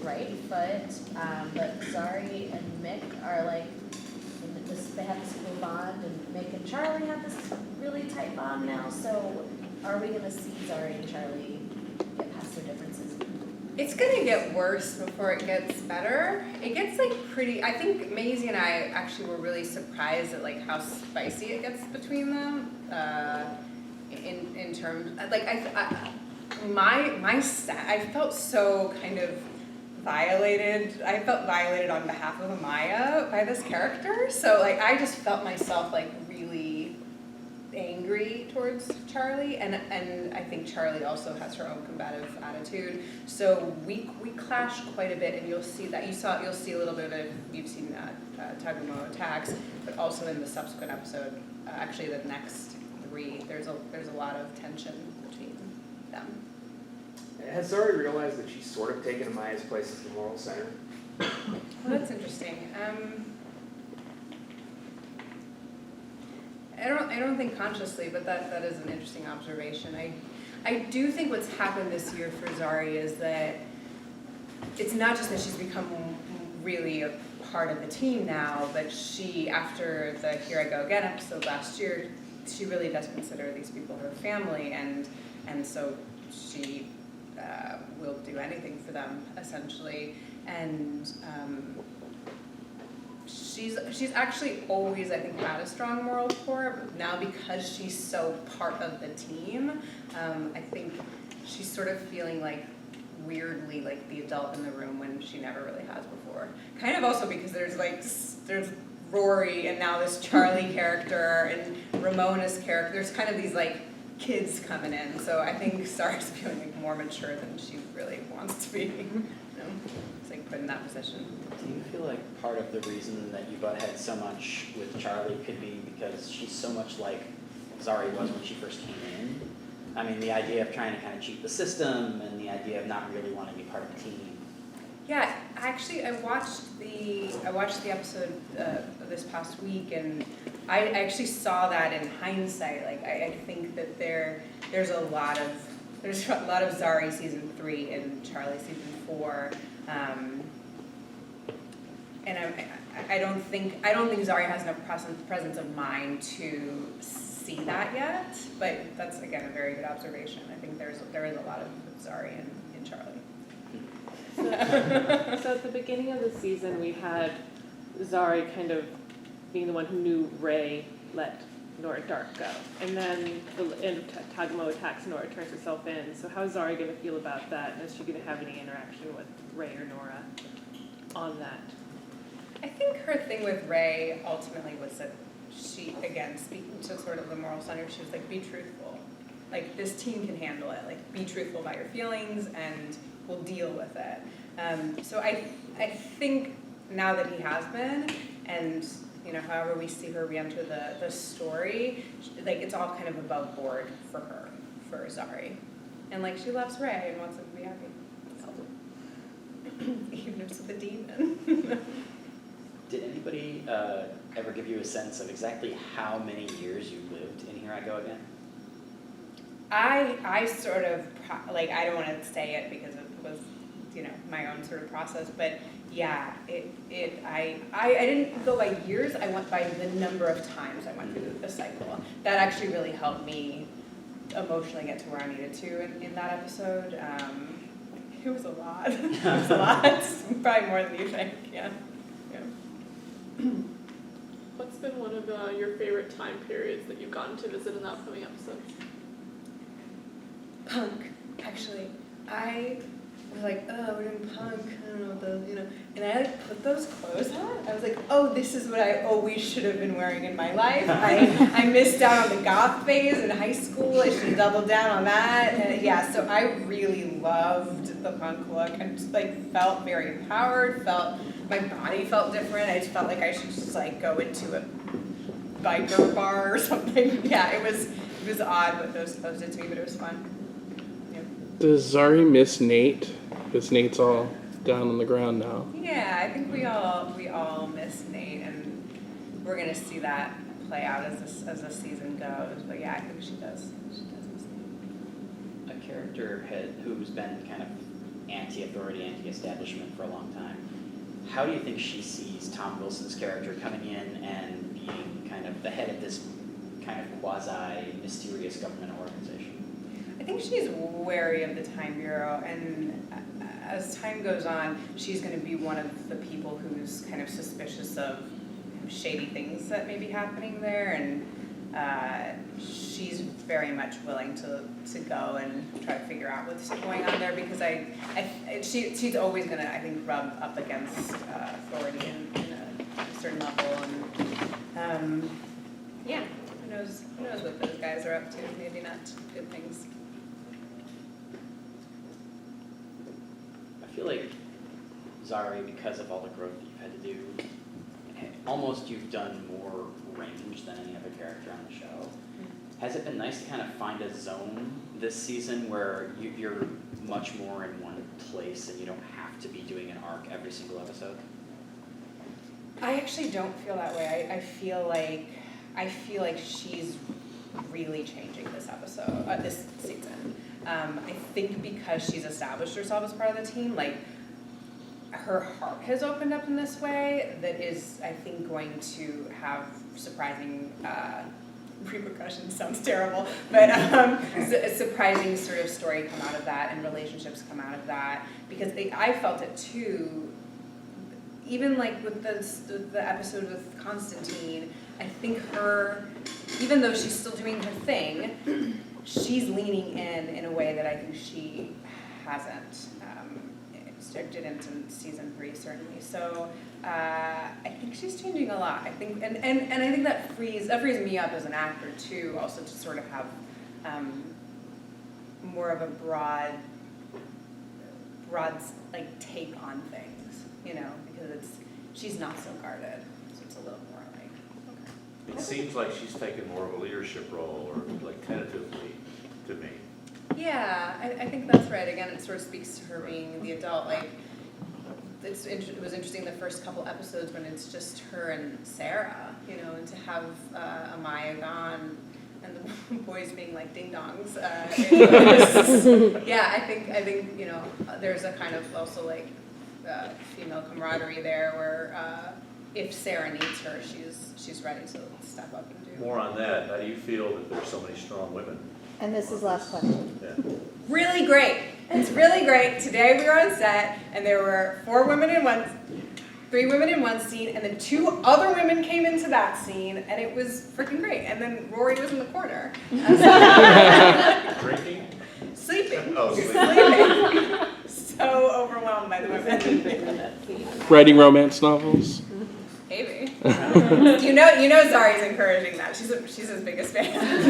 right foot, but Zari and Mick are like, they have this cool bond, and Mick and Charlie have this really tight bond now, so are we gonna see Zari and Charlie get past their differences? It's gonna get worse before it gets better. It gets like pretty, I think Maisie and I actually were really surprised at like how spicy it gets between them, in terms, like I felt so kind of violated. I felt violated on behalf of Amaya by this character. So like I just felt myself like really angry towards Charlie, and I think Charlie also has her own combative attitude. So we clash quite a bit, and you'll see that. You'll see a little bit of it. You've seen Tagumo attacks, but also in the subsequent episode, actually the next 3, there's a lot of tension between them. Has Zari realized that she's sort of taken Amaya's place as the moral center? Well, that's interesting. I don't think consciously, but that is an interesting observation. I do think what's happened this year for Zari is that it's not just that she's become really a part of the team now, but she, after the Here I Go Again episode last year, she really does consider these people her family, and so she will do anything for them, essentially. And she's actually always, I think, had a strong moral core, but now because she's so part of the team, I think she's sort of feeling like weirdly like the adult in the room when she never really has before. Kind of also because there's Rory and now this Charlie character and Ramona's character. There's kind of these like kids coming in, so I think Zari's feeling like more mature than she really wants to be. It's like put in that position. Do you feel like part of the reason that you butt head so much with Charlie could be because she's so much like Zari was when she first came in? I mean, the idea of trying to kind of cheat the system and the idea of not really wanting to be part of the team. Yeah, actually, I watched the episode of this past week, and I actually saw that in hindsight. Like, I think that there's a lot of Zari season 3 and Charlie season 4, and I don't think Zari has enough presence of mind to see that yet. But that's again a very good observation. I think there is a lot of Zari in Charlie. So at the beginning of the season, we had Zari kind of being the one who knew Ray let Nora Dark go. And then the end of Tagumo attacks, Nora turns herself in. So how is Zari going to feel about that? And is she going to have any interaction with Ray or Nora on that? I think her thing with Ray ultimately was that she, again, speaking to sort of the moral center, she was like, be truthful. Like, this team can handle it. Like, be truthful about your feelings and we'll deal with it. So I think now that he has been, and however we see her re-enter the story, like it's all kind of above board for her, for Zari, and like she loves Ray and wants him to be happy. So, even if it's with a demon. Did anybody ever give you a sense of exactly how many years you lived in Here I Go Again? I sort of, like, I don't want to say it because it was, my own sort of process, but yeah, I didn't go by years, I went by the number of times I went through the cycle. That actually really helped me emotionally get to where I needed to in that episode. It was a lot. It was a lot. Probably more than you think, yeah. What's been one of your favorite time periods that you've gotten to visit in the upcoming episodes? Punk, actually. I was like, oh, we're doing punk, I don't know what those, and I like put those clothes on. I was like, oh, this is what I always should have been wearing in my life. I missed out on the goth phase in high school. I should have doubled down on that. And yeah, so I really loved the punk look and just like felt very empowered, my body felt different. I just felt like I should just like go into a biker bar or something. Yeah, it was odd what those clothes did to me, but it was fun. Does Zari miss Nate? Because Nate's all down on the ground now. Yeah, I think we all miss Nate, and we're gonna see that play out as the season goes. But yeah, I think she does. She does miss Nate. A character who's been kind of anti-authority, anti-establishment for a long time. How do you think she sees Tom Wilson's character coming in and being kind of the head of this kind of quasi-mysterious government organization? I think she's wary of the Time Bureau, and as time goes on, she's going to be one of the people who's kind of suspicious of shady things that may be happening there, and she's very much willing to go and try to figure out what's going on there, because she's always going to, I think, rub up against authority in a certain level, and yeah, who knows what those guys are up to, maybe not good things. I feel like Zari, because of all the growth that you've had to do, almost you've done more range than any other character on the show. Has it been nice to kind of find a zone this season where you're much more in one place and you don't have to be doing an arc every single episode? I actually don't feel that way. I feel like she's really changing this episode, this season. I think because she's established herself as part of the team, like, her heart has opened up in this way that is, I think, going to have surprising repercussions. Sounds terrible, but a surprising sort of story come out of that, and relationships come out of that, because I felt it too. Even like with the episode with Constantine, I think her, even though she's still doing her thing, she's leaning in a way that I think she hasn't. Did into season 3 certainly. So I think she's changing a lot. I think, and I think that frees me up as an actor too, also to sort of have more of a broad like take on things, you know, because she's not so guarded, so it's a little more like. It seems like she's taken more of a leadership role, or like tentatively, to me. Yeah, I think that's right. Again, it sort of speaks to her being the adult. Like, it was interesting the first couple episodes when it's just her and Sarah, you know, and to have Amaya gone and the boys being like ding dongs. Yeah, I think you know, there's a kind of also like female camaraderie there where if Sarah needs her, she's ready to step up and do. More on that. How do you feel that there's so many strong women? And this is last question. Yeah. Really great. It's really great. Today we were on set, and there were 3 women in one scene, and then 2 other women came into that scene, and it was freaking great. And then Rory was in the corner. Drinking? Sleeping. Oh, sleeping. Sleeping. So overwhelmed by the women. Writing romance novels. Maybe. You know Zari's encouraging that. She's his biggest fan.